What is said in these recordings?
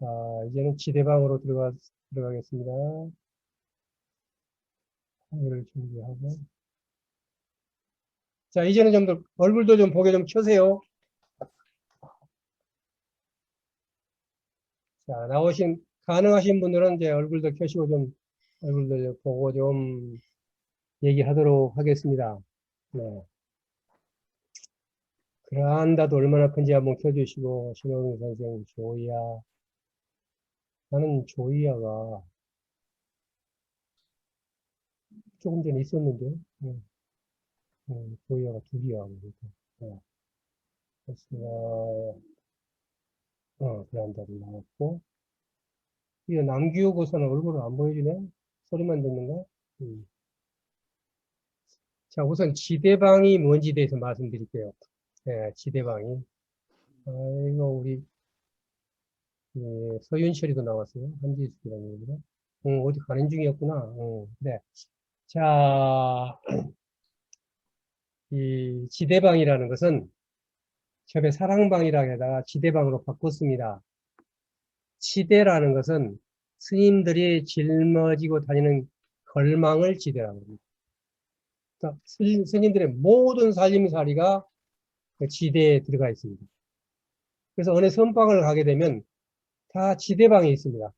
자, 이제는 지대방으로 들어가겠습니다. 이를 준비하고. 자, 이제는 좀 더 얼굴도 좀 보게 좀 켜세요. 자, 가능하신 분들은 이제 얼굴도 켜시고 좀 얼굴도 보고 좀 얘기하도록 하겠습니다. 네. 그란다도 얼마나 큰지 한번 켜주시고, 신호등 선생, 조이야. 나는 조이야가 조금 전에 있었는데, 조이야가 둘이야. 그러니까. 네. 그렇습니다. 그란다도 나왔고. 이거 남기호고사는 얼굴을 안 보여주네? 소리만 듣는가? 음. 자, 우선 지대방이 뭔지에 대해서 말씀드릴게요. 네, 지대방이. 이거 우리, 서윤철이도 나왔어요. 한지숙이라는 얘기가. 어디 가는 중이었구나. 네. 자, 이 지대방이라는 것은 처음에 사랑방이라다가 지대방으로 바꿨습니다. 지대라는 것은 스님들이 짊어지고 다니는 걸망을 지대라고 합니다. 그러니까 스님들의 모든 살림살이가 그 지대에 들어가 있습니다. 그래서 어느 선방을 가게 되면 다 지대방이 있습니다.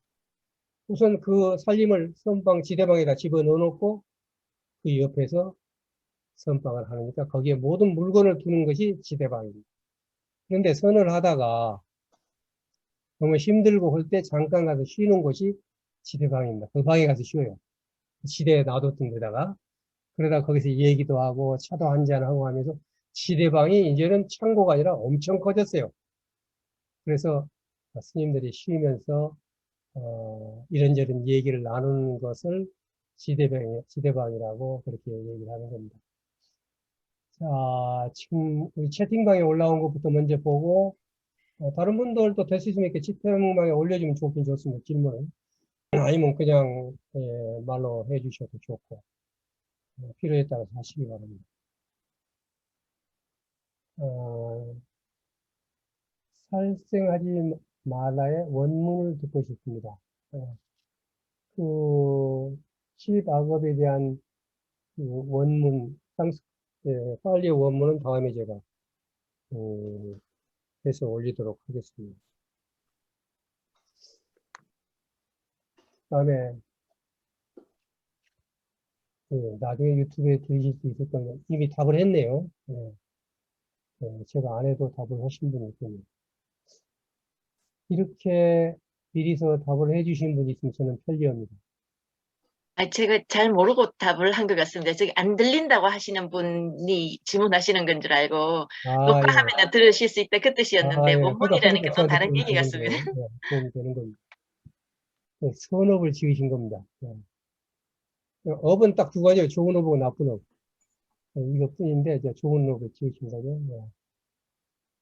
우선 그 살림을 선방 지대방에다 집어넣어 놓고 그 옆에서 선방을 하니까 거기에 모든 물건을 두는 것이 지대방입니다. 그런데 선을 하다가 너무 힘들고 할 때 잠깐 가서 쉬는 곳이 지대방입니다. 그 방에 가서 쉬어요. 지대에 놔뒀던 데다가. 그러다 거기서 얘기도 하고 차도 한잔하고 하면서 지대방이 이제는 창고가 아니라 엄청 커졌어요. 그래서 스님들이 쉬면서 이런저런 얘기를 나누는 것을 지대방이라고 그렇게 얘기를 하는 겁니다. 자, 지금 우리 채팅방에 올라온 것부터 먼저 보고 다른 분들도 될 수 있으면 이렇게 채팅방에 올려주면 좋긴 좋습니다. 질문을. 아니면 그냥 말로 해주셔도 좋고 필요에 따라서 하시기 바랍니다. 살생하지 말라의 원문을 듣고 싶습니다. 그 시박업에 대한 그 원문, 빨리 원문은 다음에 제가 해서 올리도록 하겠습니다. 다음에 나중에 유튜브에 들으실 수 있을 거예요. 이미 답을 했네요. 제가 안 해도 답을 하신 분이 있군요. 이렇게 미리서 답을 해주신 분이 있으면 저는 편리합니다. 제가 잘 모르고 답을 한 것 같습니다. 저기 안 들린다고 하시는 분이 질문하시는 건 줄 알고 녹화하면 들으실 수 있다 그 뜻이었는데 원문이라는 게 또 다른 얘기 같습니다. 도움이 되는 겁니다. 선업을 지으신 겁니다. 업은 딱 두 가지예요. 좋은 업하고 나쁜 업. 이것뿐인데 이제 좋은 업을 지으신 거죠.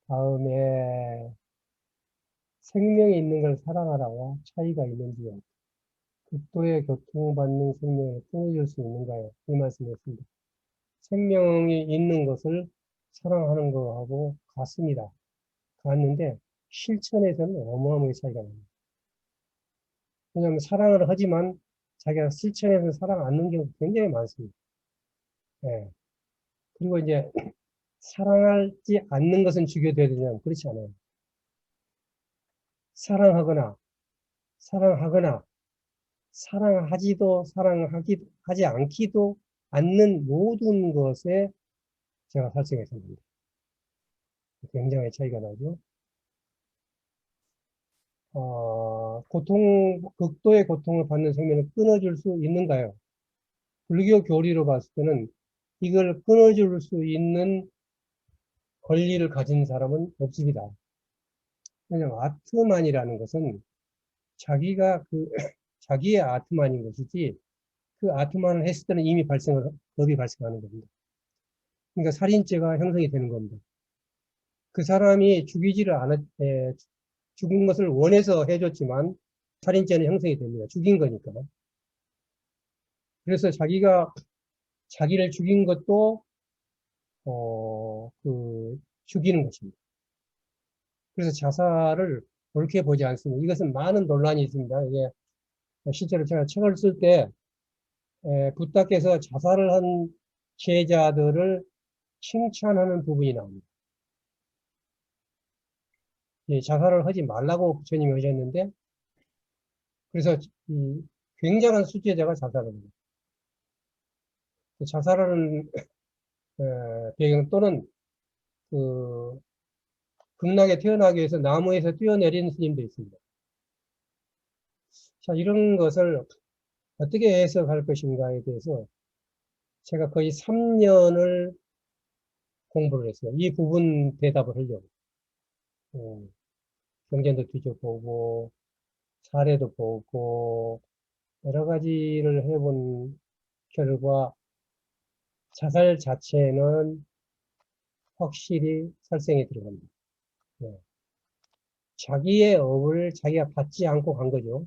다음에 생명이 있는 걸 사랑하라와 차이가 있는지요. 극도의 고통받는 생명을 끊어줄 수 있는가요? 이 말씀이었습니다. 생명이 있는 것을 사랑하는 거하고 같습니다. 같는데 실천에서는 어마어마하게 차이가 납니다. 왜냐하면 사랑을 하지만 자기가 실천해서 사랑 안 하는 경우 굉장히 많습니다. 그리고 이제 사랑하지 않는 것은 죽여야 되냐면 그렇지 않아요. 사랑하거나 사랑하지 않기도 않는 모든 것에 제가 살생했습니다. 굉장히 차이가 나죠. 극도의 고통을 받는 생명을 끊어줄 수 있는가요? 불교 교리로 봤을 때는 이걸 끊어줄 수 있는 권리를 가진 사람은 없습니다. 왜냐하면 아트만이라는 것은 자기가 자기의 아트만인 것이지 그 아트만을 했을 때는 이미 법이 발생하는 겁니다. 그러니까 살인죄가 형성이 되는 겁니다. 그 사람이 죽은 것을 원해서 해줬지만 살인죄는 형성이 됩니다. 죽인 거니까. 그래서 자기를 죽인 것도 죽이는 것입니다. 그래서 자살을 옳게 보지 않습니다. 이것은 많은 논란이 있습니다. 이게 실제로 제가 책을 쓸 때 부탁해서 자살을 한 제자들을 칭찬하는 부분이 나옵니다. 예, 자살을 하지 말라고 부처님이 하셨는데, 그래서 굉장한 수제자가 자살을 합니다. 자살하는 배경 또는 그 극락에 태어나기 위해서 나무에서 뛰어내리는 스님도 있습니다. 자, 이런 것을 어떻게 해석할 것인가에 대해서 제가 거의 3년을 공부를 했어요. 이 부분 대답을 하려고. 경전도 뒤져보고, 사례도 보고, 여러 가지를 해본 결과, 자살 자체는 확실히 살생에 들어갑니다. 네. 자기의 업을 자기가 받지 않고 간 거죠.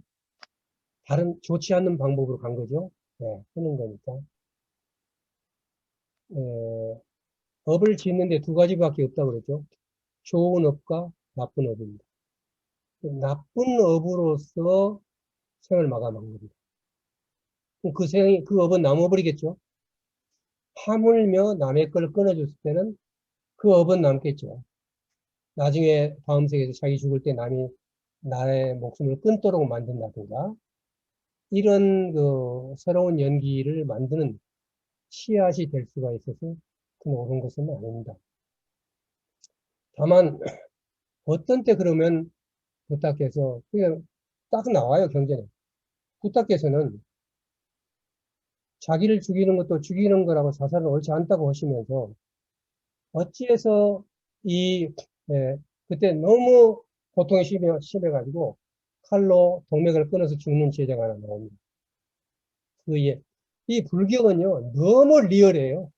다른 좋지 않는 방법으로 간 거죠. 네, 하는 거니까. 업을 짓는데 두 가지밖에 없다고 그랬죠. 좋은 업과 나쁜 업입니다. 나쁜 업으로서 생을 마감한 겁니다. 그 업은 남아버리겠죠. 하물며 남의 걸 끊어줬을 때는 그 업은 남겠죠. 나중에 다음 세계에서 자기 죽을 때 남이 나의 목숨을 끊도록 만든다든가, 이런 그 새로운 연기를 만드는 씨앗이 될 수가 있어서 그 옳은 것은 아닙니다. 다만 어떤 때 그러면 부탁해서 그냥 딱 나와요, 경전에. 부탁께서는 자기를 죽이는 것도 죽이는 거라고 자살은 옳지 않다고 하시면서 어찌해서 예, 그때 너무 고통이 심해가지고 칼로 동맥을 끊어서 죽는 제자가 하나 나옵니다. 이 불경은요, 너무 리얼해요.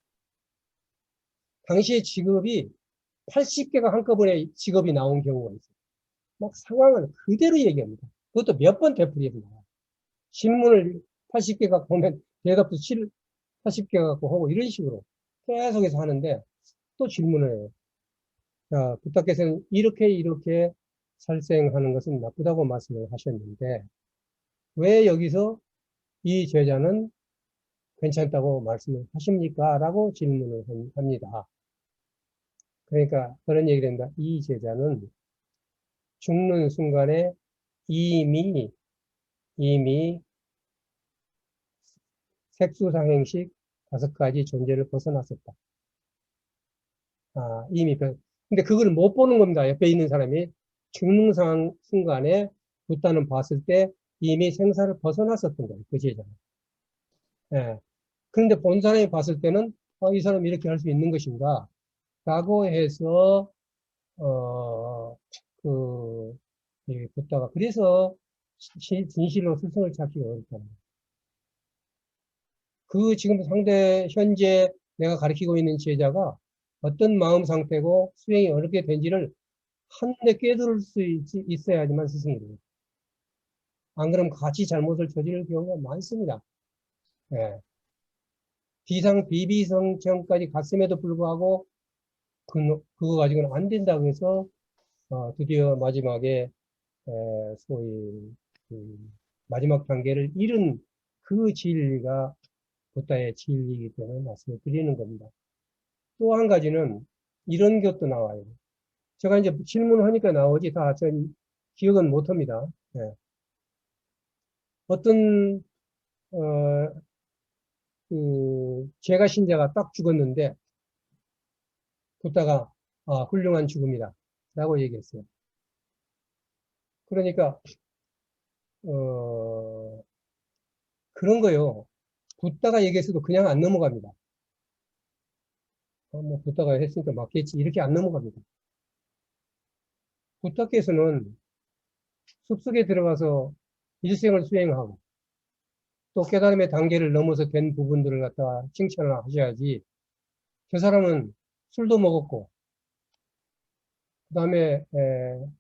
당시의 직업이 80개가 한꺼번에 직업이 나온 경우가 있어요. 막 상황을 그대로 얘기합니다. 그것도 몇 번 되풀이해서 나와요. 질문을 80개가 보면 대답도 80개 갖고 하고 이런 식으로 계속해서 하는데 또 질문을 해요. 자, 부탁께서는 이렇게 살생하는 것은 나쁘다고 말씀을 하셨는데 왜 여기서 이 제자는 괜찮다고 말씀을 하십니까? 라고 질문을 합니다. 그러니까 그런 얘기를 합니다. 이 제자는 죽는 순간에 이미 색수상행식 5가지 존재를 벗어났었다. 근데 그걸 못 보는 겁니다. 옆에 있는 사람이 죽는 순간에 붓다는 봤을 때 이미 생사를 벗어났었던 거예요. 그 제자는. 예. 그런데 본 사람이 봤을 때는 이 사람이 이렇게 할 수 있는 것인가? 라고 해서 붓다가 그래서 진실로 스승을 찾기가 어렵다는 거예요. 지금 현재 내가 가르치고 있는 제자가 어떤 마음 상태고 수행이 어떻게 된지를 한눈에 꿰뚫을 수 있어야지만 스승이 돼요. 안 그러면 같이 잘못을 저지를 경우가 많습니다. 예. 비비성청까지 갔음에도 불구하고 그거 가지고는 안 된다고 해서 드디어 마지막에 소위 마지막 단계를 잃은 그 진리가 붓다의 진리이기 때문에 말씀을 드리는 겁니다. 또 한 가지는 이런 것도 나와요. 제가 이제 질문하니까 나오지 전 기억은 못합니다. 예. 어떤 제가 신자가 딱 죽었는데 붓다가 훌륭한 죽음이다 라고 얘기했어요. 그러니까 그런 거요. 붓다가 얘기했어도 그냥 안 넘어갑니다. 뭐 붓다가 했으니까 맞겠지 이렇게 안 넘어갑니다. 붓다께서는 숲속에 들어가서 일생을 수행하고 또 깨달음의 단계를 넘어서 된 부분들을 갖다 칭찬을 하셔야지. 저 사람은 술도 먹었고 그 다음에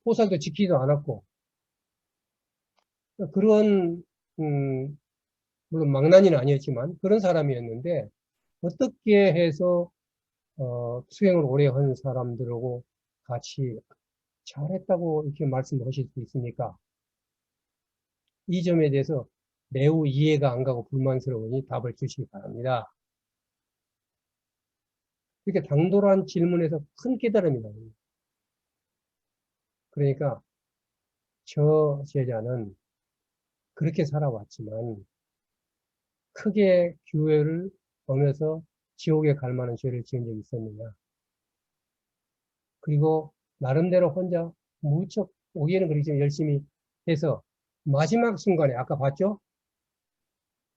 포살도 지키지도 않았고 그런 물론 망나니는 아니었지만 그런 사람이었는데 어떻게 해서 수행을 오래 한 사람들하고 같이 잘했다고 이렇게 말씀하실 수 있습니까? 이 점에 대해서 매우 이해가 안 가고 불만스러우니 답을 주시기 바랍니다. 이렇게 당돌한 질문에서 큰 깨달음이 나옵니다. 그러니까 저 제자는 그렇게 살아왔지만 크게 교회를 오면서 지옥에 갈 만한 죄를 지은 적이 있었느냐. 그리고 나름대로 혼자 무척 오기에는 그렇게 열심히 해서 마지막 순간에 아까 봤죠?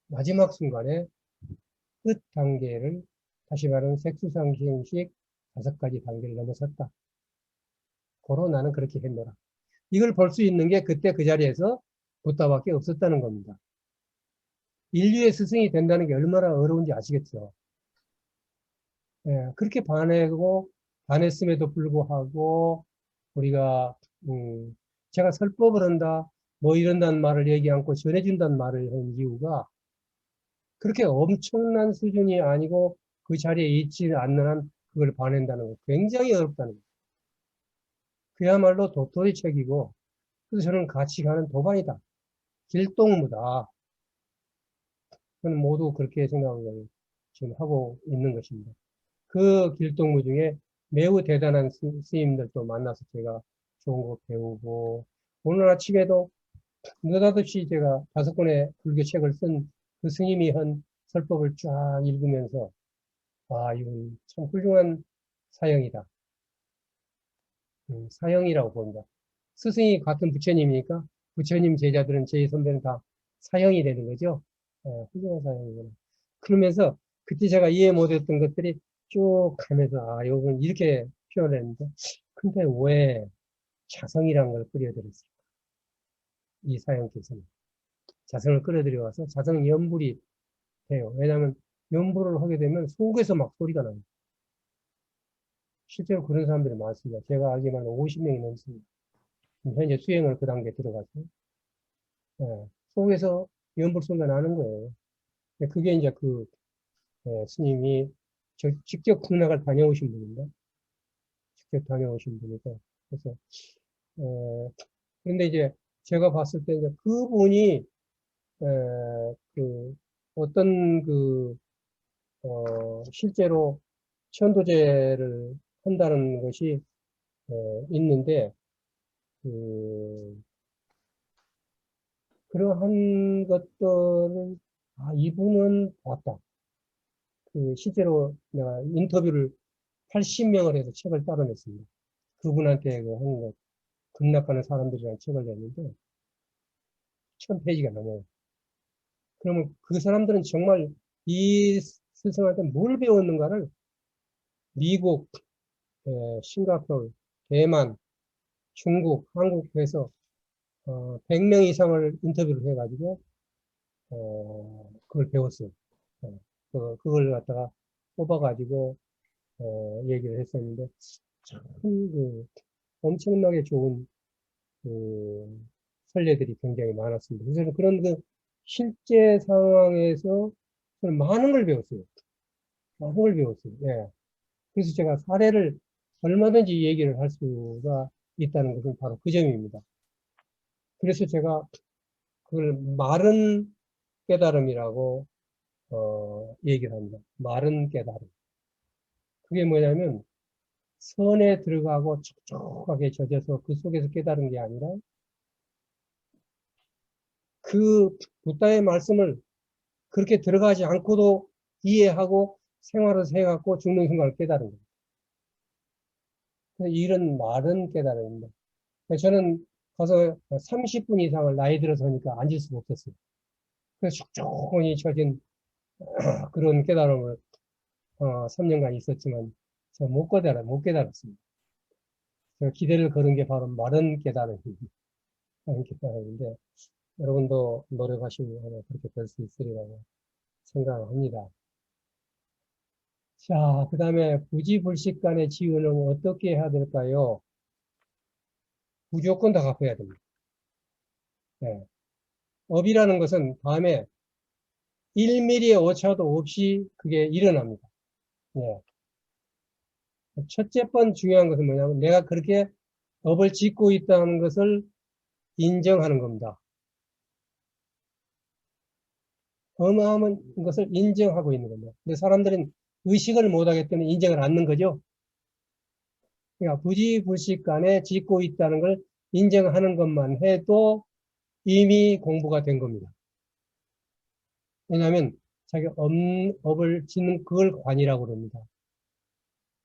마지막 순간에 끝 단계를 다시 말하면 색수상시행식 5가지 단계를 넘어섰다. 고로 나는 그렇게 했노라. 이걸 볼 수 있는 게 그때 그 자리에서 부다밖에 없었다는 겁니다. 인류의 스승이 된다는 게 얼마나 어려운지 아시겠죠? 예, 그렇게 반했음에도 불구하고 우리가 제가 설법을 한다, 뭐 이런다는 말을 얘기 않고 전해준다는 말을 한 이유가 그렇게 엄청난 수준이 아니고 그 자리에 있지 않는 한 그걸 봐낸다는 거 굉장히 어렵다는 거예요. 그야말로 도토리 책이고 그래서 저는 같이 가는 도반이다. 길동무다. 저는 모두 그렇게 생각을 지금 하고 있는 것입니다. 그 길동무 중에 매우 대단한 스님들도 만나서 제가 좋은 거 배우고 오늘 아침에도 느닷없이 제가 5권의 불교 책을 쓴 그 스님이 한 설법을 쫙 읽으면서 아, 이건 참 훌륭한 사형이다. 사형이라고 본다. 스승이 같은 부처님이니까 부처님 제자들은 제 선배는 다 사형이 되는 거죠. 훌륭한 사형이구나. 그러면서 그때 제가 이해 못했던 것들이 쭉 가면서 아, 이건 이렇게 표현했는데 근데 왜 자성이라는 걸 끌어들였을까? 이 사형께서는 자성을 끌어들여와서 자성 연불이 돼요. 왜냐하면 연불을 하게 되면 속에서 막 소리가 나요. 실제로 그런 사람들이 많습니다. 제가 알기로는 50명이 넘습니다. 현재 수행을 그 단계에 들어가서 속에서 연불 소리가 나는 거예요. 그게 이제 그 스님이 직접 극락을 다녀오신 분인데 직접 다녀오신 분이고 그래서 그런데 이제 제가 봤을 때 이제 그분이 그 어떤 실제로 천도제를 한다는 것이 있는데 그 그러한 것들을 아 이분은 봤다. 그 실제로 내가 인터뷰를 80명을 해서 책을 따로냈습니다. 그분한테 그 하는 거 극락하는 사람들이라는 책을 냈는데 1000페이지가 넘어요. 그러면 그 사람들은 정말 이 스승한테 뭘 배웠는가를 미국, 싱가포르, 대만, 중국, 한국에서 100명 이상을 인터뷰를 해가지고 그걸 배웠어요. 그걸 갖다가 뽑아가지고 얘기를 했었는데 참 엄청나게 좋은 그 선례들이 굉장히 많았습니다. 그래서 저는 그런 실제 상황에서 저는 많은 걸 배웠어요. 많은 걸 배웠어요. 예. 그래서 제가 사례를 얼마든지 얘기를 할 수가 있다는 것은 바로 그 점입니다. 그래서 제가 그걸 마른 깨달음이라고 얘기를 합니다. 마른 깨달음. 그게 뭐냐면 선에 들어가고 촉촉하게 젖어서 그 속에서 깨달은 게 아니라 그 부다의 말씀을 그렇게 들어가지 않고도 이해하고 생활을 해갖고 죽는 순간을 깨달은 거예요. 이런 마른 깨달음입니다. 저는 가서 30분 이상을 나이 들어서 하니까 앉을 수가 없었어요. 그래서 촉촉하니 젖은 그런 깨달음을 3년간 있었지만 제가 못 깨달았습니다. 제가 기대를 거는 게 바로 마른 깨달음입니다. 마른 깨달음인데 여러분도 노력하시면 그렇게 될 수 있으리라고 생각합니다. 자, 그 다음에 부지불식간의 지은은 어떻게 해야 될까요? 무조건 다 갖고 해야 됩니다. 네. 업이라는 것은 다음에 1mm의 오차도 없이 그게 일어납니다. 네. 첫째 번 중요한 것은 뭐냐면 내가 그렇게 업을 짓고 있다는 것을 인정하는 겁니다. 어마어마한 것을 인정하고 있는 겁니다. 근데 사람들은 의식을 못하기 때문에 인정을 않는 거죠. 그러니까 부지불식간에 짓고 있다는 걸 인정하는 것만 해도 이미 공부가 된 겁니다. 왜냐하면 자기 업을 짓는 그걸 관이라고 그럽니다.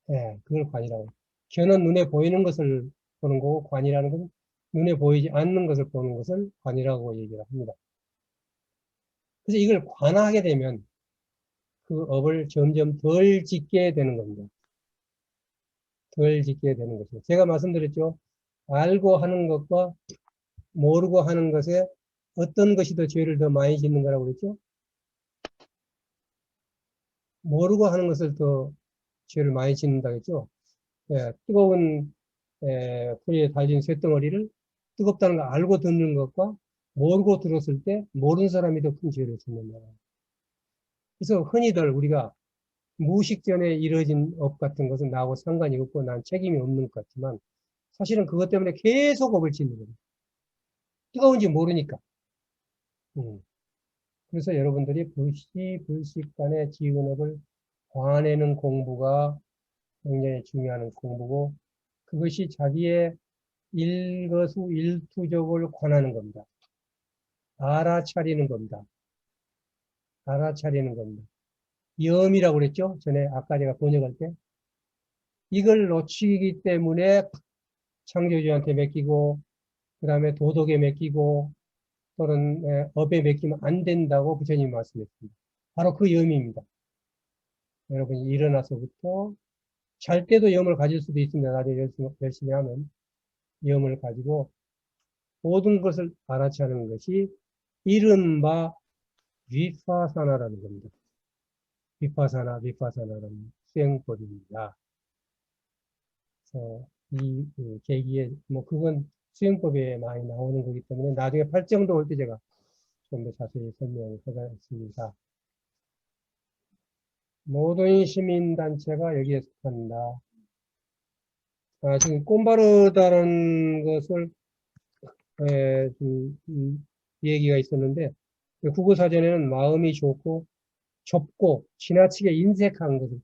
예, 그걸 관이라고. 견은 눈에 보이는 것을 보는 거고, 관이라는 것은 눈에 보이지 않는 것을 보는 것을 관이라고 얘기를 합니다. 그래서 이걸 관하게 되면 그 업을 점점 덜 짓게 되는 겁니다. 덜 짓게 되는 것이죠. 제가 말씀드렸죠. 알고 하는 것과 모르고 하는 것에 어떤 것이 더 죄를 더 많이 짓는 거라고 그랬죠? 모르고 하는 것을 더 죄를 많이 짓는다고 했죠? 예, 뜨거운 불에 달린 쇳덩어리를 뜨겁다는 걸 알고 듣는 것과 모르고 들었을 때 모르는 사람이 더 큰 죄를 짓는다. 그래서 흔히들 우리가 무식전에 이루어진 업 같은 것은 나하고 상관이 없고 난 책임이 없는 것 같지만 사실은 그것 때문에 계속 업을 짓는 거예요. 뜨거운지 모르니까. 그래서 여러분들이 불시불식간에 지은 업을 관내는 공부가 굉장히 중요한 공부고 그것이 자기의 일거수일투족을 관하는 겁니다. 알아차리는 겁니다. 알아차리는 겁니다. 염이라고 그랬죠? 전에 아까 제가 번역할 때. 이걸 놓치기 때문에 창조주한테 맡기고 그 다음에 도덕에 맡기고 또는 업에 맡기면 안 된다고 부처님이 말씀했습니다. 바로 그 염입니다. 여러분이 일어나서부터 잘 때도 염을 가질 수도 있습니다. 나중에 열심히 하면 염을 가지고 모든 것을 알아차리는 것이 이른바 위파사나라는 겁니다. 위파사나라는 수행법입니다. 그래서 이 계기에 그건 수행법에 많이 나오는 거기 때문에 나중에 팔정도 올 때 제가 좀 더 자세히 설명을 하겠습니다. 모든 시민단체가 여기에 속한다. 지금 꼼바르다는 것을 얘기가 있었는데 국어사전에는 마음이 좋고 좁고 지나치게 인색한 것을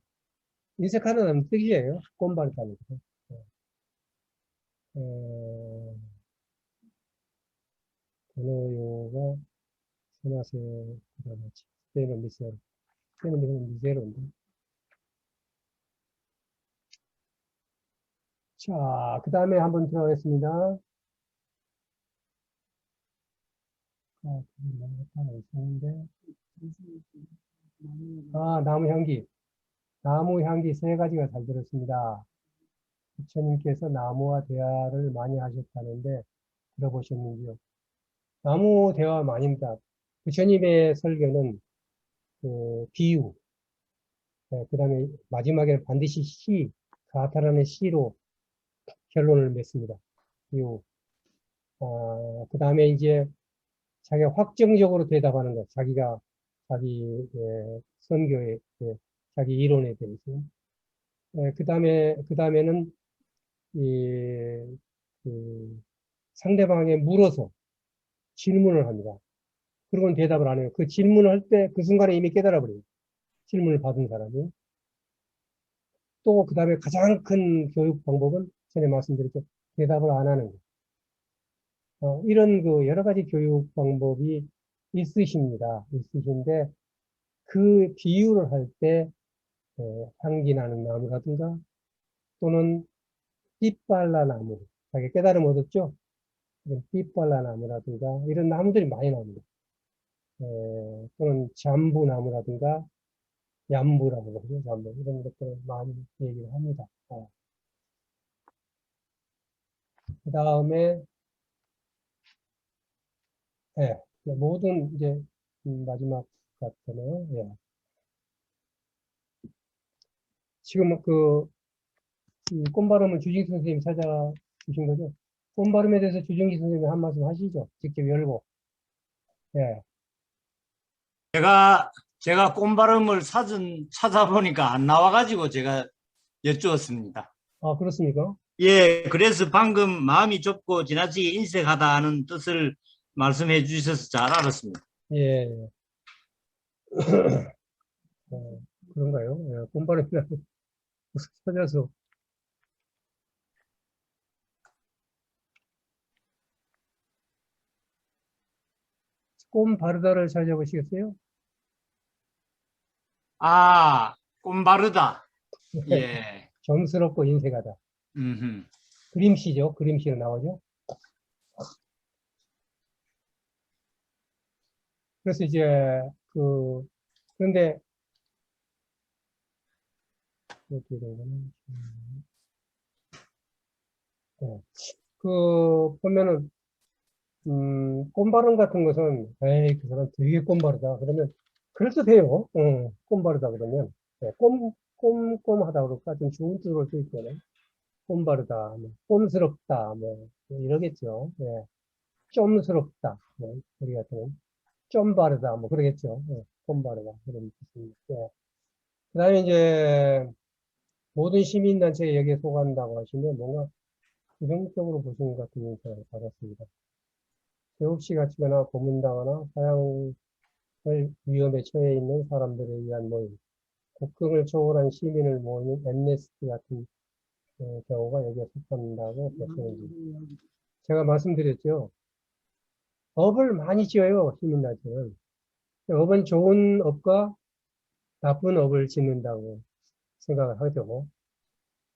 인색하다는 뜻이에요. 꼼바르다는 것은. 번호요가 세나세 그다음에 때는 미세로 때는 미세로인데 자, 그 다음에 한번 들어가겠습니다. 하나 있었는데 나무 향기. 나무 향기 세 가지가 잘 들었습니다. 부처님께서 나무와 대화를 많이 하셨다는데 들어보셨는지요? 나무 대화 많이입니다. 부처님의 설교는 그 비유, 그 다음에 마지막에 반드시 가타라는 시로 결론을 맺습니다. 비유. 그 다음에 이제 자기가 확정적으로 대답하는 것, 자기가 자기 선교에 자기 이론에 대해서. 그 다음에는 상대방에 물어서 질문을 합니다. 그러고는 대답을 안 해요. 그 질문을 할 때 그 순간에 이미 깨달아 버려요. 질문을 받은 사람이. 또 그 다음에 가장 큰 교육 방법은 전에 말씀드렸죠. 대답을 안 하는 거. 이런 그 여러 가지 교육 방법이 있으신데 그 비유를 할 때 향기 나는 나무라든가 또는 띠빨라 나무, 자기 깨달음 얻었죠? 이런 띠빨라 나무라든가 이런 나무들이 많이 나옵니다. 또는 잠부나무라든가 얌부라고 그러죠. 잠부 이런 것들을 많이 얘기를 합니다. 그 다음에 모든 이제 마지막 같잖아요. 지금 꽃바람을 주진기 선생님이 찾아주신 거죠? 꽃바람에 대해서 주진기 선생님이 한 말씀 하시죠? 직접 열고. 예. 제가 꽃바람을 사전 찾아보니까 안 나와가지고 제가 여쭈었습니다. 그렇습니까? 예, 그래서 방금 마음이 좁고 지나치게 인색하다는 뜻을 말씀해 주셔서 잘 알았습니다. 예. 그런가요? 예, 꼼바르다는 찾아서 꼼바르다를 찾아보시겠어요? 아, 꼼바르다. 예. 점스럽고 인색하다. 음흠. 그림시죠. 그림시로 나오죠. 그래서 이제 그런데 어떻게 된 거냐? 예. 보면은 꼼바름 같은 것은 에이 그 사람 되게 꼼바르다 그러면 그래도 돼요. 꼼바르다 그러면 예, 꼼꼼하다 그럴까 좀 좋은 뜻으로 쓸 때는 꼼바르다, 뭐, 꼼스럽다, 뭐 이러겠죠. 예. 좀스럽다, 뭐, 우리 같은 좀 바르다, 뭐 그러겠죠. 예. 꼼바르다 그런 뜻입니다. 예. 그다음에 이제 모든 시민단체가 여기에 속한다고 하시면 뭔가 부정적으로 보시는 것 같은印象을 받았습니다. 죄없이 갇히거나 고문당하나 사형을 위험에 처해 있는 사람들에 의한 모임, 국경을 초월한 시민을 모으는 엠네스티 같은 경우가 여기에 속한다고 보시는 제가 말씀드렸죠. 업을 많이 지어요, 시민단체는. 업은 좋은 업과 나쁜 업을 짓는다고 생각을 하죠.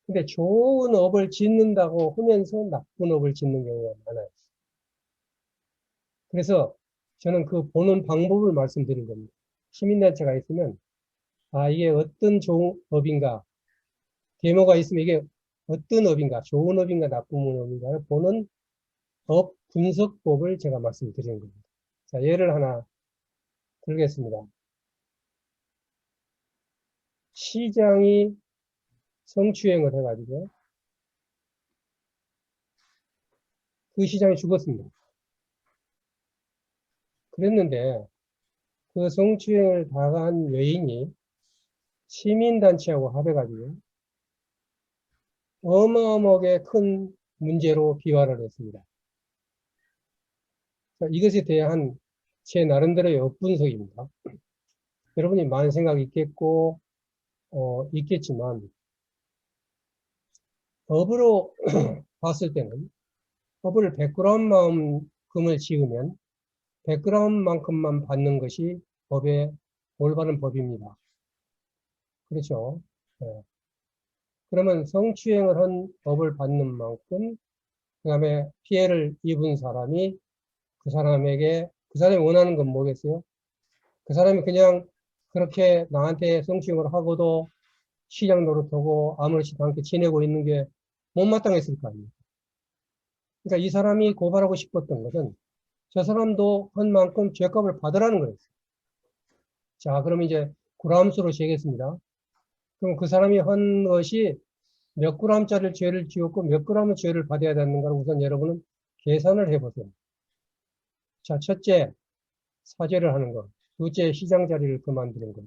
근데 좋은 업을 짓는다고 하면서 나쁜 업을 짓는 경우가 많아요. 그래서 저는 그 보는 방법을 말씀드린 겁니다. 시민단체가 있으면, 아, 이게 어떤 좋은 업인가, 데모가 있으면 이게 어떤 업인가, 좋은 업인가, 나쁜 업인가를 보는 업 분석법을 제가 말씀드리는 겁니다. 자, 예를 하나 들겠습니다. 시장이 성추행을 해가지고 그 시장이 죽었습니다. 그랬는데 그 성추행을 당한 여인이 시민단체하고 합해가지고 어마어마하게 큰 문제로 비화를 했습니다. 자, 이것에 대한 제 나름대로의 업분석입니다. 여러분이 많은 생각이 있겠고, 있겠지만, 업으로 봤을 때는, 업을 100g만큼을 지으면 100g만큼만 받는 것이 법의 올바른 법입니다. 그렇죠? 네. 그러면 성추행을 한 업을 받는 만큼, 그 다음에 피해를 입은 사람이 그 사람이 원하는 건 뭐겠어요? 그 사람이 그냥 그렇게 나한테 성추행을 하고도 시장 노릇하고 아무렇지도 않게 지내고 있는 게 못마땅했을 거 아닙니까? 그러니까 이 사람이 고발하고 싶었던 것은 저 사람도 한 만큼 죄값을 받으라는 거였어요. 자, 그럼 이제 그람수로 재겠습니다. 그럼 그 사람이 한 것이 몇 그램짜리 죄를 지었고 몇 그램의 죄를 받아야 되는가를 우선 여러분은 계산을 해보세요. 자, 첫째, 사죄를 하는 것. 둘째, 시장 자리를 그만두는 것.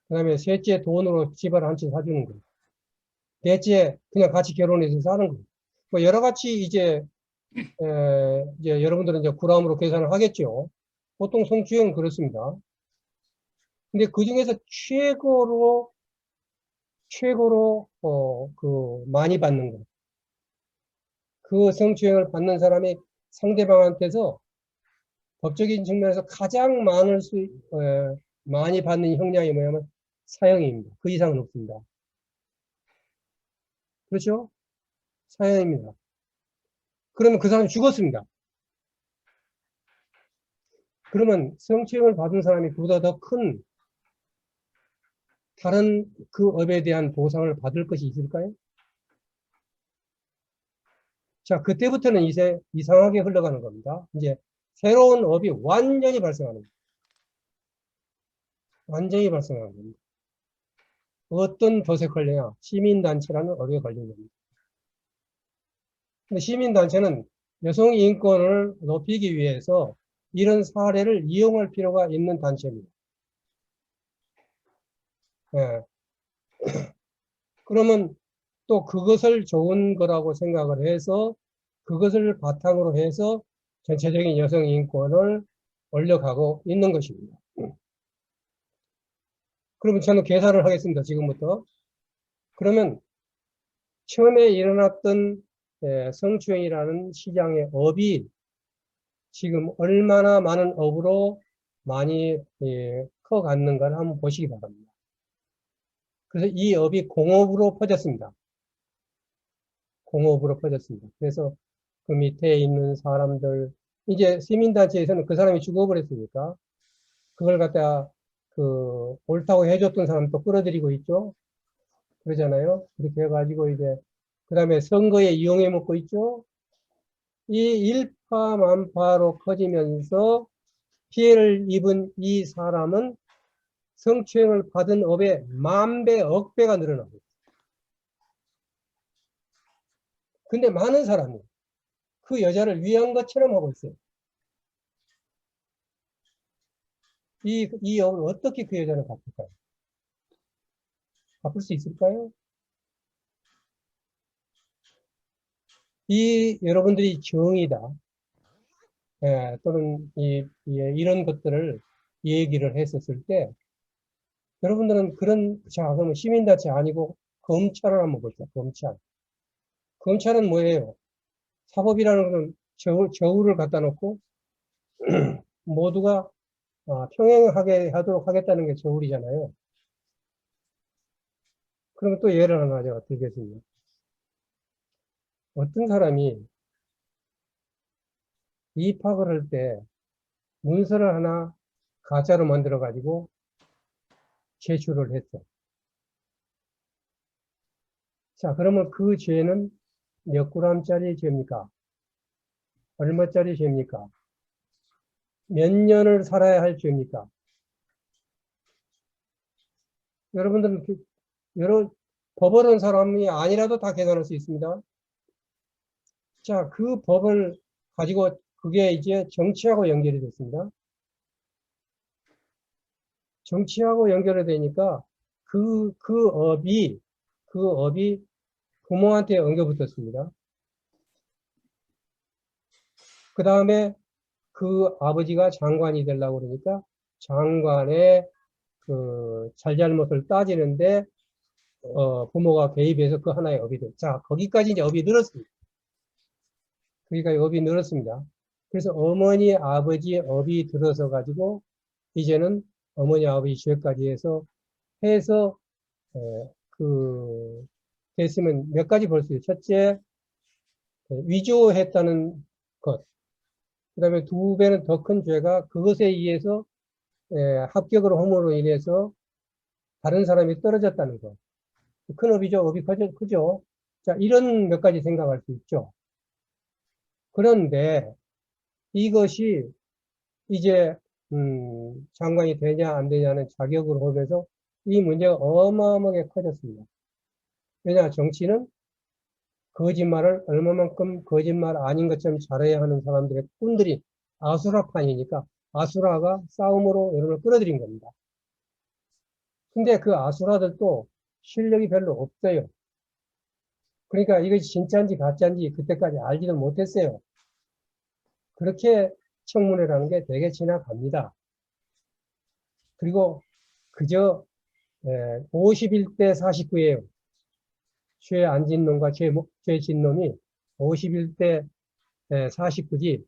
그 다음에 셋째, 돈으로 집을 한 채 사주는 것. 넷째, 그냥 같이 결혼해서 사는 것. 뭐 여러 가지 이제 여러분들은 이제 그람으로 계산을 하겠죠. 보통 성추행은 그렇습니다. 근데 그 중에서 최고로, 많이 받는 것. 그 성추행을 받는 사람이 상대방한테서 법적인 측면에서 가장 많이 받는 형량이 뭐냐면 사형입니다. 그 이상은 없습니다. 그렇죠? 사형입니다. 그러면 그 사람이 죽었습니다. 그러면 성추행을 받은 사람이 그보다 더 큰 다른 그 업에 대한 보상을 받을 것이 있을까요? 자, 그때부터는 이제 이상하게 흘러가는 겁니다. 이제 새로운 업이 완전히 발생하는 겁니다. 완전히 발생하는 겁니다. 어떤 덫에 걸려야 시민단체라는 업에 걸린 겁니다. 근데 시민단체는 여성 인권을 높이기 위해서 이런 사례를 이용할 필요가 있는 단체입니다. 예. 그러면 또 그것을 좋은 거라고 생각을 해서 그것을 바탕으로 해서 전체적인 여성 인권을 올려가고 있는 것입니다. 그러면 저는 계산을 하겠습니다. 지금부터. 그러면 처음에 일어났던 성추행이라는 시장의 업이 지금 얼마나 많은 업으로 많이 커갔는가를 한번 보시기 바랍니다. 그래서 이 업이 공업으로 퍼졌습니다. 공업으로 퍼졌습니다. 그래서 그 밑에 있는 사람들, 이제 시민단체에서는 그 사람이 죽어버렸으니까 그걸 갖다 옳다고 해줬던 사람도 끌어들이고 있죠. 그러잖아요. 그렇게 해가지고 이제 그 다음에 선거에 이용해 먹고 있죠. 이 일파만파로 커지면서 피해를 입은 이 사람은 성추행을 받은 업에 만배, 억배가 늘어나고 있어요. 근데 많은 사람이 그 여자를 위한 것처럼 하고 있어요. 이 업을 어떻게 그 여자를 갚을까요? 갚을 수 있을까요? 여러분들이 정의다, 또는 이런 것들을 얘기를 했었을 때, 여러분들은 그러면 시민단체 아니고 검찰을 한번 보자, 검찰. 검찰은 뭐예요? 사법이라는 것은 저울을 갖다 놓고 모두가 평행하게 하도록 하겠다는 게 저울이잖아요. 그럼 또 예를 하나 제가 들겠습니다. 어떤 사람이 입학을 할 때 문서를 하나 가짜로 만들어 가지고 제출을 했어. 자, 그러면 그 죄는 몇 그램짜리 죄입니까? 얼마짜리 죄입니까? 몇 년을 살아야 할 죄입니까? 여러분들은 법 어려운 사람이 아니라도 다 계산할 수 있습니다. 자, 그 법을 가지고 그게 이제 정치하고 연결이 됐습니다. 정치하고 연결이 되니까 그 업이 부모한테 엉겨붙었습니다. 그 다음에 그 아버지가 장관이 되려고 그러니까 장관의 잘잘못을 따지는데 부모가 개입해서 그 하나의 업이 됐. 자, 거기까지 이제 업이 늘었습니다. 그러니까 업이 늘었습니다. 그래서 어머니, 아버지 업이 들어서 가지고 이제는 어머니, 아버지 죄까지 해서 됐으면 몇 가지 볼 수 있어요. 첫째, 위조했다는 것. 그 다음에 두 배는 더 큰 죄가 그것에 의해서 합격으로 허물로 인해서 다른 사람이 떨어졌다는 것. 큰 업이죠. 업이 크죠. 자, 이런 몇 가지 생각할 수 있죠. 그런데 이것이 이제 장관이 되냐 안 되냐는 자격으로 보면서 이 문제가 어마어마하게 커졌습니다. 왜냐, 정치는 거짓말을 얼마만큼 거짓말 아닌 것처럼 잘해야 하는 사람들의 꾼들이 아수라판이니까 아수라가 싸움으로 여러분을 끌어들인 겁니다. 근데 그 아수라들도 실력이 별로 없어요. 그러니까 이것이 진짜인지 가짜인지 그때까지 알지도 못했어요. 그렇게 청문회라는 게 되게 지나갑니다. 그리고 그저 51대 49예요. 죄 안 진 놈과 죄 진 놈이 51대 49지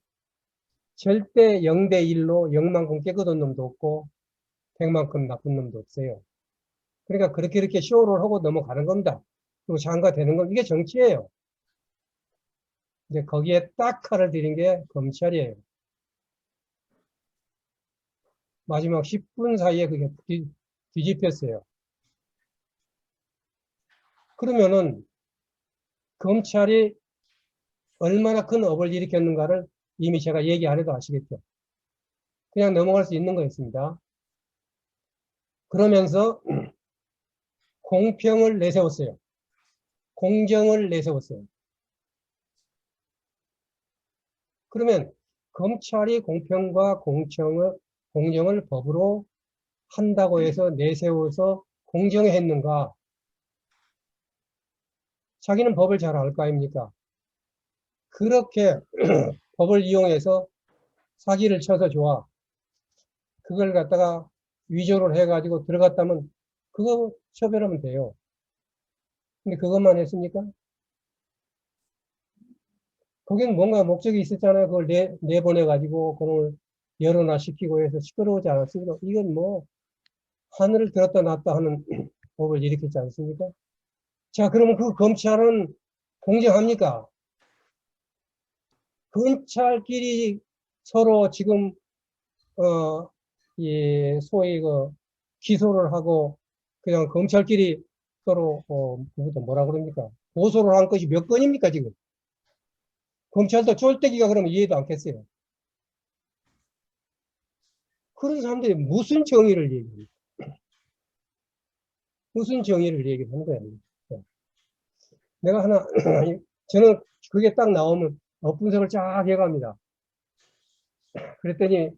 절대 0대 1로 0만큼 깨끗한 놈도 없고 100만큼 나쁜 놈도 없어요. 그러니까 그렇게 이렇게 쇼를 하고 넘어가는 겁니다. 그리고 장가 되는 건 이게 정치예요. 이제 거기에 딱 칼을 들인 게 검찰이에요. 마지막 10분 사이에 그게 뒤집혔어요. 그러면은 검찰이 얼마나 큰 업을 일으켰는가를 이미 제가 얘기 안 해도 아시겠죠. 그냥 넘어갈 수 있는 거였습니다. 그러면서 공평을 내세웠어요. 공정을 내세웠어요. 그러면 검찰이 공평과 공정을 법으로 한다고 해서 내세워서 공정했는가? 자기는 법을 잘 알 거 아닙니까? 그렇게 법을 이용해서 사기를 쳐서 좋아. 그걸 갖다가 위조를 해가지고 들어갔다면 그거 처벌하면 돼요. 근데 그것만 했습니까? 거기는 뭔가 목적이 있었잖아요. 그걸 내보내가지고 그걸 열어놔시키고 해서 시끄러우지 않았습니까? 이건 뭐 하늘을 들었다 놨다 하는 법을 일으켰지 않습니까? 자, 그러면 그 검찰은 공정합니까? 검찰끼리 서로 지금 소위 기소를 하고 그냥 검찰끼리 서로 그것도 뭐라 그럽니까? 고소를 한 것이 몇 건입니까 지금? 검찰도 쫄대기가 그러면 이해도 않겠어요. 그런 사람들이 무슨 정의를 얘기합니까? 무슨 정의를 얘기하는 거야? 내가 하나 저는 그게 딱 나오면 분석을 쫙 해갑니다. 그랬더니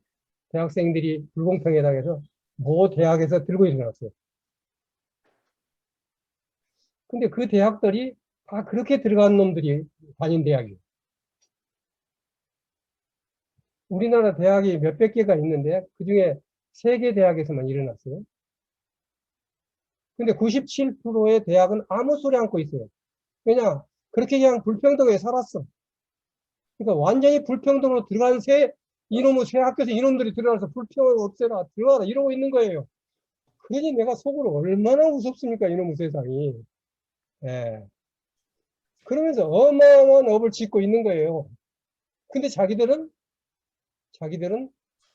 대학생들이 불공평에 당해서 모 대학에서 들고 일어났어요. 근데 그 대학들이 다 그렇게 들어간 놈들이 다닌 대학이에요. 우리나라 대학이 몇백 개가 있는데 그중에 3개 대학에서만 일어났어요. 근데 97%의 대학은 아무 소리 않고 있어요. 왜냐? 그렇게 그냥 불평등하게 살았어. 그러니까 완전히 불평등으로 들어간 이놈의 새 학교에서 이놈들이 들어가서 불평을 없애라, 들어가라 이러고 있는 거예요. 그러니 내가 속으로 얼마나 무섭습니까, 이놈의 세상이. 예. 그러면서 어마어마한 업을 짓고 있는 거예요. 근데 자기들은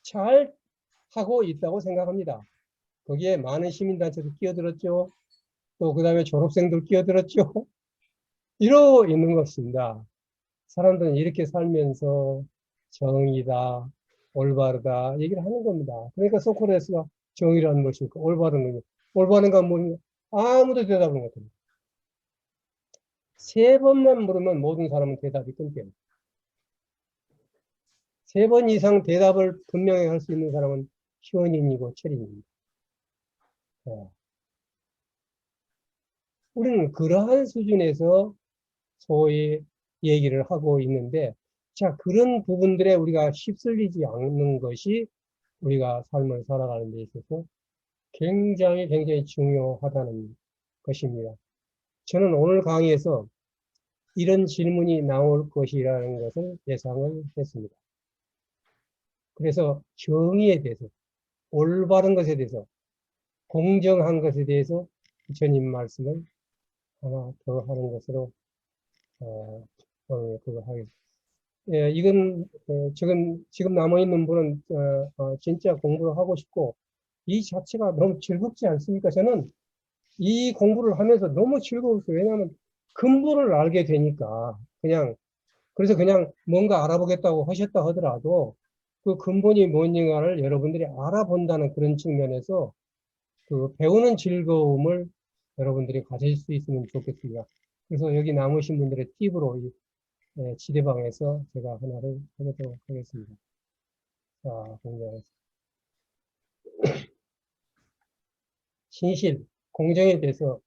잘 하고 있다고 생각합니다. 거기에 많은 시민단체도 끼어들었죠. 또 그 다음에 졸업생들 끼어들었죠. 이러고 있는 것입니다. 사람들은 이렇게 살면서 정의다, 올바르다 얘기를 하는 겁니다. 그러니까 소크라테스가 정의라는 것입니까? 올바른 건 뭐냐? 아무도 대답을 못합니다. 3번만 물으면 모든 사람은 대답이 끊겨요. 3번 이상 대답을 분명히 할 수 있는 사람은 현인이고 철인입니다. 우리는 그러한 수준에서 소위 얘기를 하고 있는데, 자, 그런 부분들에 우리가 휩쓸리지 않는 것이 우리가 삶을 살아가는 데 있어서 굉장히 중요하다는 것입니다. 저는 오늘 강의에서 이런 질문이 나올 것이라는 것을 예상을 했습니다. 그래서 정의에 대해서, 올바른 것에 대해서, 공정한 것에 대해서 부처님 말씀을 하나 더 하는 것으로 오늘 그거 하겠습니다. 예, 이건 지금 남아있는 분은 진짜 공부를 하고 싶고 이 자체가 너무 즐겁지 않습니까? 저는 이 공부를 하면서 너무 즐거웠어요. 왜냐하면 근본을 알게 되니까 그래서 그냥 뭔가 알아보겠다고 하셨다 하더라도 그 근본이 뭔가를 여러분들이 알아본다는 그런 측면에서 그 배우는 즐거움을 여러분들이 가질 수 있으면 좋겠습니다. 그래서 여기 남으신 분들의 팁으로 지대방에서 제가 하나를 하도록 하겠습니다. 자, 공개하겠습니다. 진실, 공정에 대해서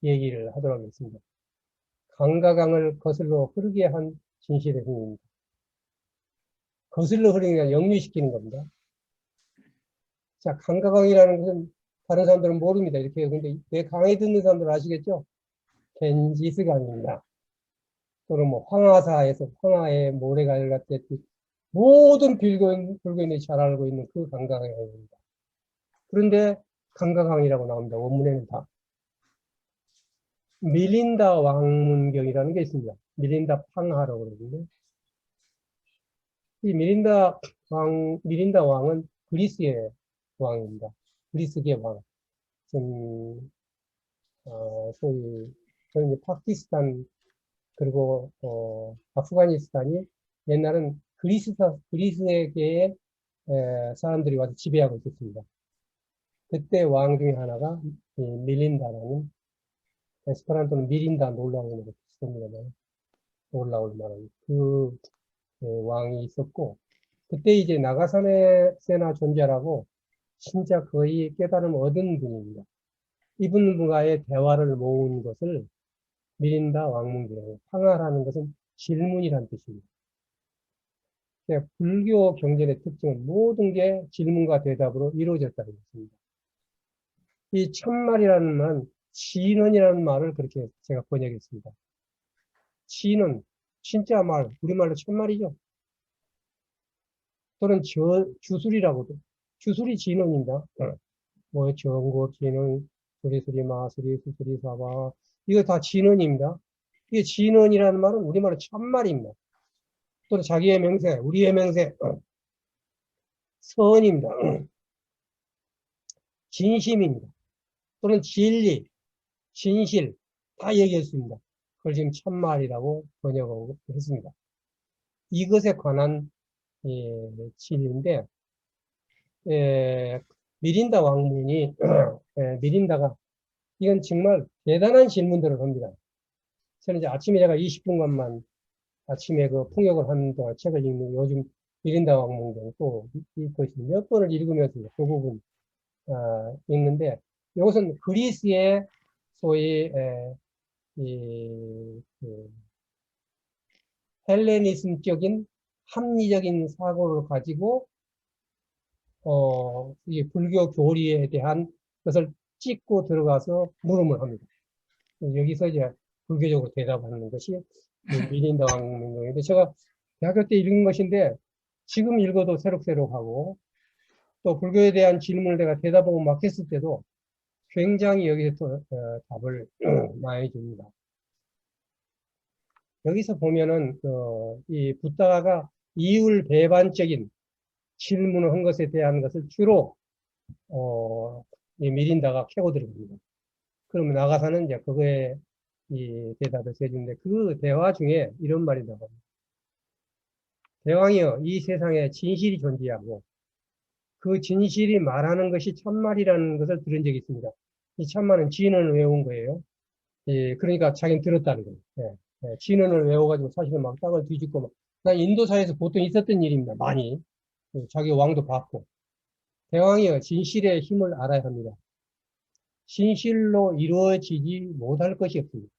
얘기를 하도록 하겠습니다. 강과 강을 거슬러 흐르게 한 진실의 힘입니다. 거슬러 흐르는 게 아니라 역류시키는 겁니다. 자, 강과 강이라는 것은 다른 사람들은 모릅니다. 이렇게. 근데 내 강의 듣는 사람들 아시겠죠? 겐지스 강입니다. 또는 뭐 황하사에서 황하의 모래가 열렸듯이 모든 불교인들이 잘 알고 있는 그 강과 강입니다. 그런데 강과 강이라고 나옵니다. 원문에는 다. 밀린다 왕문경이라는 게 있습니다. 밀린다 팡하라고 그러는데, 이 밀린다 왕은 그리스의 왕입니다. 그리스계 왕. 소위, 저는 파키스탄, 그리고, 아프가니스탄이 옛날은 그리스계의 사람들이 와서 지배하고 있었습니다. 그때 왕 중에 하나가 밀린다라는, 에스페란토는 미린다 놀라우는 것도 있습니다만, 놀라울 만한 그 왕이 있었고, 그때 이제 나가사네 세나 존재라고 진짜 거의 깨달음 얻은 분입니다. 이분과의 대화를 모은 것을 미린다 왕문계예요. 황하라는 것은 질문이란 뜻입니다. 그러니까 불교 경전의 특징은 모든 게 질문과 대답으로 이루어졌다는 것입니다. 이 천말이라는 말은 진언이라는 말을 그렇게 제가 번역했습니다. 진언, 진짜 말, 우리말로 천말이죠. 또는 주술이라고도. 주술이 진언입니다. 뭐 정고, 진언, 수리수리, 마수리, 수수리, 사바. 이거 다 진언입니다. 이게 진언이라는 말은 우리말로 천말입니다. 또는 자기의 명세, 우리의 명세, 선입니다. 진심입니다. 또는 진리, 진실 다 얘기했습니다. 그걸 지금 천말이라고 번역하고 했습니다. 이것에 관한 진리인데 미린다 왕문이 미린다가 이건 정말 대단한 질문들을 합니다. 저는 이제 아침에 제가 20분간만 아침에 그 통역을 하는 동안 책을 읽는 요즘 미린다 왕문경 또 읽고 있습니다. 몇 번을 읽으면서 그 부분 읽는데 이것은 그리스의 소위 헬레니즘적인 합리적인 사고를 가지고 이 불교 교리에 대한 것을 찍고 들어가서 물음을 합니다. 여기서 이제 불교적으로 대답하는 것이 미린다 왕문경인데 제가 대학교 때 읽은 것인데 지금 읽어도 새록새록하고 또 불교에 대한 질문을 내가 대답하고 막 했을 때도 굉장히 여기서 답을 많이 줍니다. 여기서 보면은 이 붓다가 이율 배반적인 질문을 한 것에 대한 것을 주로 이 미린다가 캐고 들어갑니다. 그러면 나가서는 이제 그거에 이 대답을 해주는데 그 대화 중에 이런 말이 나옵니다. 대왕이여, 이 세상에 진실이 존재하고 그 진실이 말하는 것이 참말이라는 것을 들은 적이 있습니다. 이 참말은 진언을 외운 거예요. 그러니까 자기는 들었다는 거예요. 진언을 외워가지고 사실은 막 땅을 뒤집고 막. 난 인도사에서 보통 있었던 일입니다. 많이. 자기 왕도 받고. 대왕이여, 진실의 힘을 알아야 합니다. 진실로 이루어지지 못할 것이 없습니다.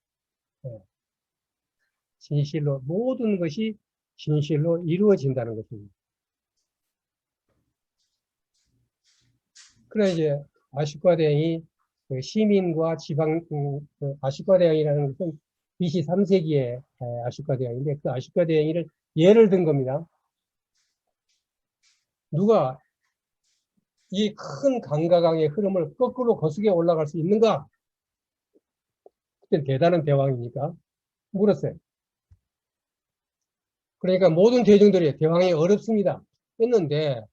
진실로, 모든 것이 진실로 이루어진다는 것입니다. 그래, 이제, 아슈카 대왕이 그 시민과 지방, 아슈카 대왕이라는 것은 BC 3세기의 아슈카 대왕인데, 그 아슈카 대왕을 예를 든 겁니다. 누가 이 큰 강과 강의 흐름을 거꾸로 거스게 올라갈 수 있는가? 그때 대단한 대왕이니까 물었어요. 그러니까 모든 대중들이 대왕이 어렵습니다. 했는데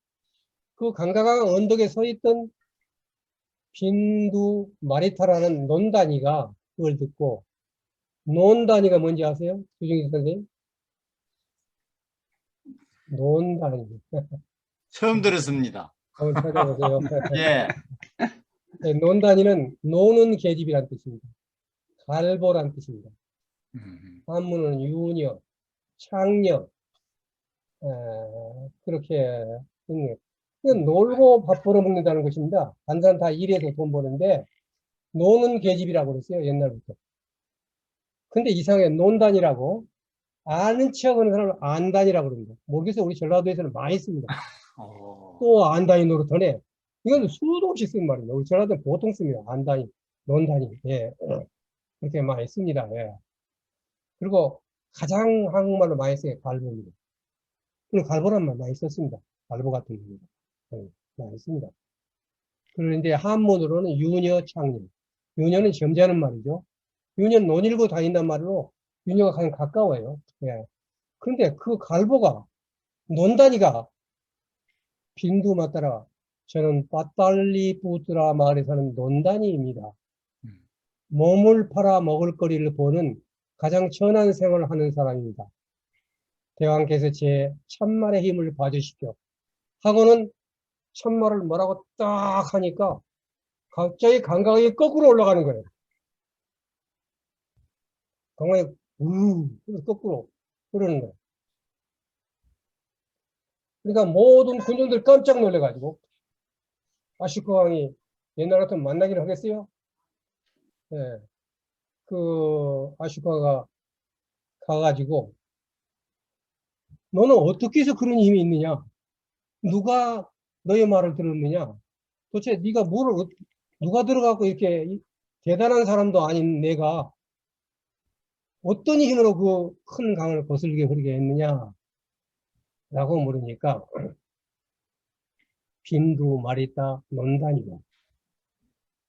그 강과 강 언덕에 서 있던 빈두 마리타라는 논단이가 그걸 듣고 논단이가 뭔지 아세요? 주중희 선생님? 논단이. 처음 들었습니다. 한번 찾아보세요. 예. 논단이는 노는 계집이란 뜻입니다. 갈보란 뜻입니다. 음. 한문은 유녀, 창녀, 그렇게 놀고 밥 벌어 먹는다는 것입니다. 단순 다 일해서 돈 버는데 노는 계집이라고 그랬어요. 옛날부터. 근데 이상하게 논단이라고 아는 척하는 사람을 안단이라고 그럽니다. 모르겠어요. 우리 전라도에서는 많이 씁니다. 또 안단이 노릇하네. 이건 수도 없이 쓴 말입니다. 우리 전라도는 보통 씁니다. 안단이, 논단이. 예. 그렇게 많이 씁니다. 예. 그리고 가장 한국말로 많이 써요. 갈보입니다. 그리고 갈보란 말 많이 썼습니다. 갈보 같은 겁니다. 예. 많이 씁니다. 그런데 한문으로는 유녀, 창녀. 유녀는 점잖은 말이죠. 유녀는 논일고 다닌단 말로 유녀가 가장 가까워요. 예. 그런데 그 갈보가, 논단이가 빈두 맞따라 저는 빠딸리 부드라 마을에 사는 논단이입니다. 몸을 팔아 먹을 거리를 보는 가장 천한 생활을 하는 사람입니다. 대왕께서 제 참말의 힘을 봐주십시오. 하고는 참말을 뭐라고 딱 하니까 갑자기 감각이 거꾸로 올라가는 거예요. 감각이 거꾸로 흐르는 거예요. 그러니까 모든 군중들 깜짝 놀래가지고 아슈카 왕이 옛날 같으면 만나기를 하겠어요? 예. 그 아슈카가 가가지고 너는 어떻게 해서 그런 힘이 있느냐? 누가 너의 말을 들었느냐? 도대체 네가 누가 들어가고 이렇게 대단한 사람도 아닌 내가 어떤 힘으로 그 큰 강을 거슬게 흐르게 했느냐? 라고 물으니까 빈두 말있다 논다니고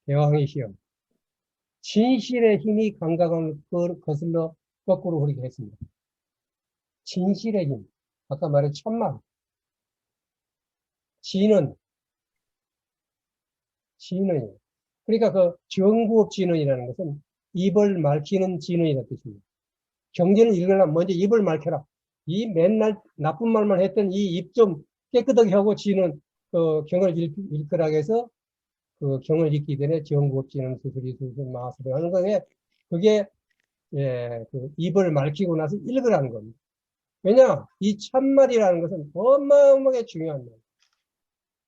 대왕이시여 진실의 힘이 강강을 거슬러 거꾸로 흐르게 했습니다. 진실의 힘. 아까 말한 참말. 진은. 그러니까 그 정구업 진언이라는 것은 입을 맑히는 진언이라는 뜻입니다. 경전을 읽으려면 먼저 입을 맑혀라. 이 맨날 나쁜 말만 했던 이 입 좀 깨끗하게 하고 진은 그 경을 읽으라고 해서 그 경을 읽기 전에 정구업 진언 수술이 수술 마술을 하는 거에 그게 예, 그 입을 맑히고 나서 읽으라는 겁니다. 왜냐? 이 참말이라는 것은 어마어마하게 중요한 말.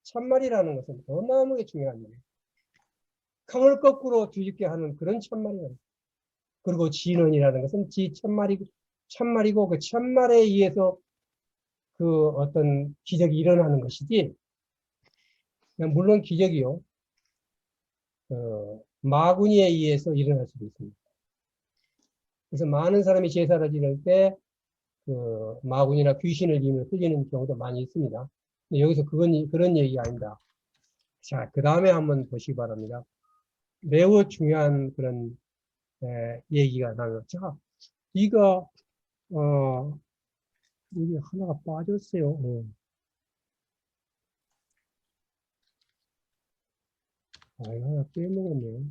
참말이라는 것은 어마어마하게 중요한 말. 강을 거꾸로 뒤집게 하는 그런 참말이에요. 그리고 진언이라는 것은 참말이고 그 참말에 의해서 그 어떤 기적이 일어나는 것이지, 물론 기적이요, 마구니에 의해서 일어날 수도 있습니다. 그래서 많은 사람이 제사를 지낼 때, 그 마구니나 귀신을 믿으며 흘리는 경우도 많이 있습니다. 근데 여기서 그런 얘기가 아니다. 자, 그 다음에 한번 보시기 바랍니다. 매우 중요한 그런 얘기가 나와요. 자, 이가 여기 하나가 빠졌어요. 아, 이거 하나 빼먹었네요.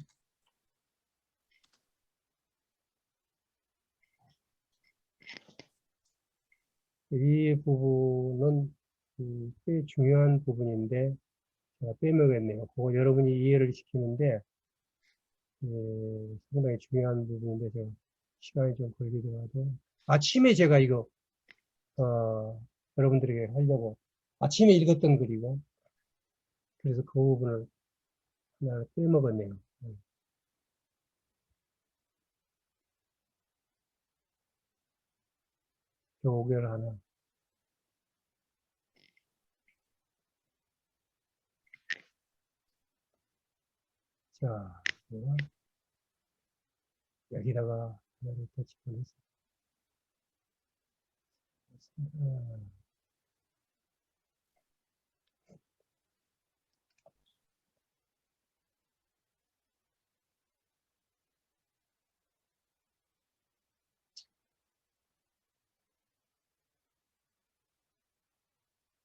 이 부분은 꽤 중요한 부분인데 제가 빼먹었네요. 그거 여러분이 이해를 시키는데 상당히 중요한 부분인데 제가 시간이 좀 걸리기도 하죠. 아침에 제가 이거 여러분들에게 하려고 아침에 읽었던 글이고 그래서 그 부분을 하나 빼먹었네요. 요걸 하나. 자, 여기다가 하나를 더 집어넣습니다.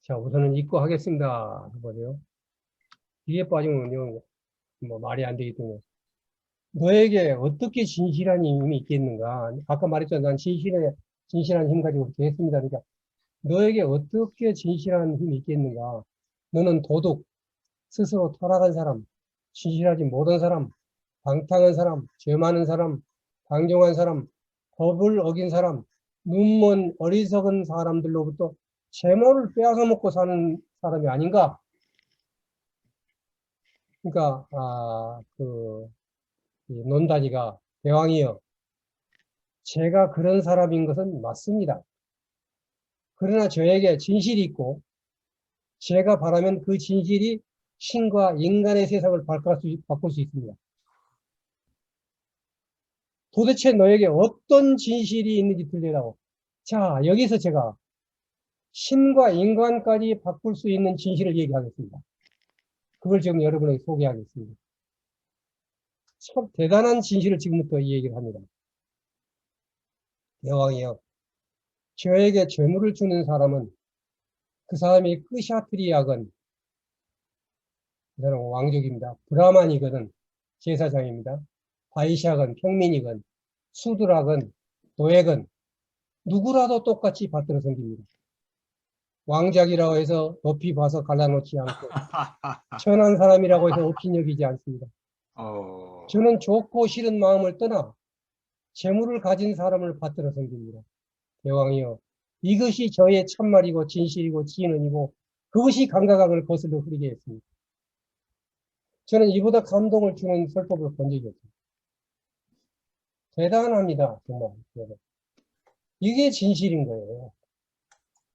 자, 우선은 읽고 하겠습니다. 해보세요. 뒤에 빠지면 뭐 말이 안 되기 때문에. 너에게 어떻게 진실한 힘이 있겠는가? 아까 말했잖아. 난 진실한 힘 가지고 그렇게 했습니다. 그러니까 너에게 어떻게 진실한 힘이 있겠는가? 너는 도둑, 스스로 타락한 사람, 진실하지 못한 사람, 방탕한 사람, 죄 많은 사람, 방종한 사람, 법을 어긴 사람, 눈먼 어리석은 사람들로부터 재물을 빼앗아 먹고 사는 사람이 아닌가? 그러니까 이 논단이가 대왕이여, 제가 그런 사람인 것은 맞습니다. 그러나 저에게 진실이 있고 제가 바라면 그 진실이 신과 인간의 세상을 바꿀 수 있습니다. 도대체 너에게 어떤 진실이 있는지 들려다오. 자, 여기서 제가 신과 인간까지 바꿀 수 있는 진실을 얘기하겠습니다. 그걸 지금 여러분에게 소개하겠습니다. 참 대단한 진실을 지금부터 이 얘기를 합니다. 여왕이여, 저에게 죄물을 주는 사람은 그 사람이 끄샤트리아건, 그 사람은 왕족입니다. 브라만이거든 제사장입니다. 바이샤건 평민이건 수드라건 도액건 누구라도 똑같이 받들어 섬깁니다. 왕작이라고 해서 높이 봐서 갈라놓지 않고 천한 사람이라고 해서 없인 여기지 않습니다. 저는 좋고 싫은 마음을 떠나 재물을 가진 사람을 받들어 섬깁니다. 대왕이여, 이것이 저의 참말이고 진실이고 진언이고 그것이 강가강을 거슬러 흐르게 했습니다. 저는 이보다 감동을 주는 설법을 본 적이 없습니다. 대단합니다. 정말. 이게 진실인 거예요.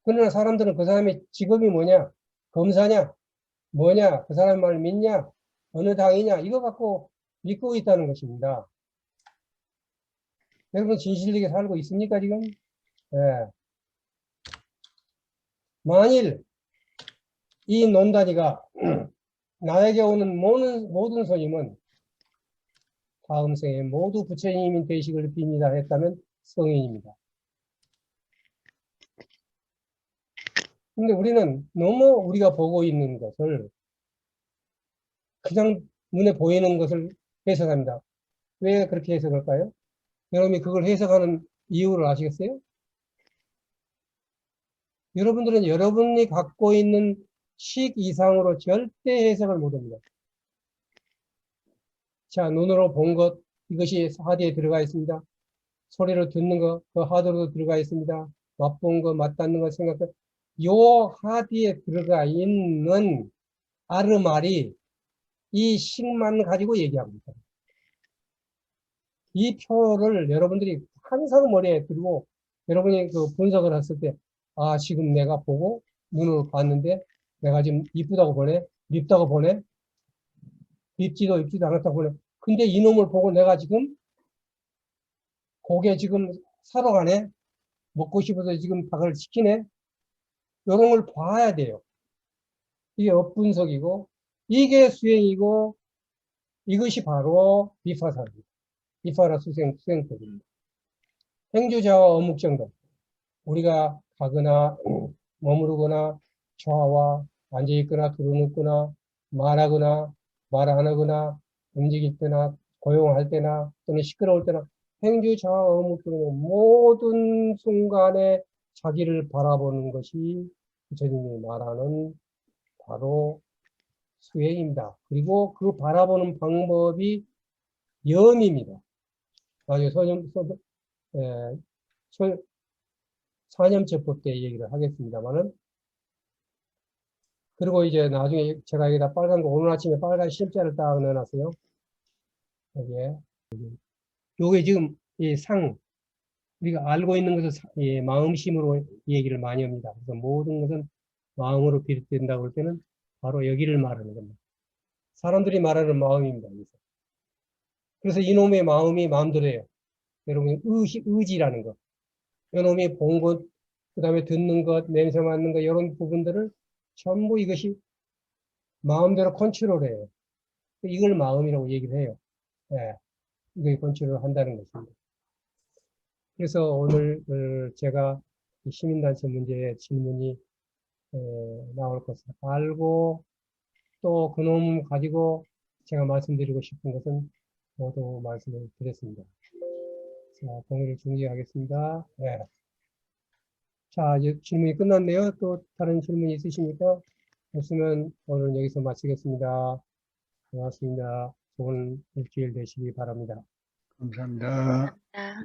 그러나 사람들은 그 사람의 직업이 뭐냐? 검사냐? 뭐냐? 그 사람 말을 믿냐? 어느 당이냐? 이거 갖고 믿고 있다는 것입니다. 여러분 진실되게 살고 있습니까 지금? 예. 만일 이 논다니가 나에게 오는 모든 손님은 다음 생에 모두 부처님인 되시기를 빕니다 했다면 성인입니다. 근데 우리는 너무 우리가 보고 있는 것을 그냥 눈에 보이는 것을 해석합니다. 왜 그렇게 해석할까요? 여러분이 그걸 해석하는 이유를 아시겠어요? 여러분들은 여러분이 갖고 있는 식 이상으로 절대 해석을 못합니다. 자, 눈으로 본 것, 이것이 하드에 들어가 있습니다. 소리로 듣는 것, 그 하드로 들어가 있습니다. 맛본 것, 맛닿는 것, 생각할 요 하드에 들어가 있는 아르말이 이 식만 가지고 얘기합니다. 이 표를 여러분들이 항상 머리에 들고 여러분이 그 분석을 했을 때, 아, 지금 내가 보고 눈으로 봤는데 내가 지금 이쁘다고 보네, 밉다고 보네, 밉지도 않았다고 보네. 근데 이놈을 보고 내가 지금 고개 지금 사러 가네, 먹고 싶어서 지금 닭을 시키네, 이런 걸 봐야 돼요. 이게 업분석이고 이게 수행이고 이것이 바로 비파사입니다. 비파라 수행법입니다. 행주자와 어묵정도, 우리가 가거나 머무르거나 좌와 앉아있거나 들어눕거나 말하거나 말 안 하거나 움직일 때나 고용할 때나 또는 시끄러울 때나 행주자와 어묵정도 모든 순간에 자기를 바라보는 것이 부처님이 말하는 바로 수행입니다. 그리고 그 바라보는 방법이 염입니다. 나중에 사념제법 때 얘기를 하겠습니다만은, 그리고 이제 나중에 제가 여기다 빨간 거, 오늘 아침에 빨간 실자를 딱 넣어놨어요. 여기에. 요게 지금 이 우리가 알고 있는 것을 마음심으로 얘기를 많이 합니다. 그래서 모든 것은 마음으로 비롯된다고 할 때는 바로 여기를 말하는 겁니다. 사람들이 말하는 마음입니다. 그래서 이놈의 마음이 마음대로예요. 여러분, 의지라는 것. 이놈이 본 것, 그 다음에 듣는 것, 냄새 맡는 것, 이런 부분들을 전부 이것이 마음대로 컨트롤해요. 이걸 마음이라고 얘기를 해요. 예, 이걸 컨트롤 한다는 것입니다. 그래서 오늘 제가 시민단체 문제의 질문이 나올 것을 알고 또 그놈 가지고 제가 말씀드리고 싶은 것은 모두 말씀을 드렸습니다. 자, 동의를 중지하겠습니다. 네. 자, 이제 질문이 끝났네요. 또 다른 질문이 있으십니까? 없으면 오늘 여기서 마치겠습니다. 고맙습니다. 좋은 일주일 되시기 바랍니다. 감사합니다. 아.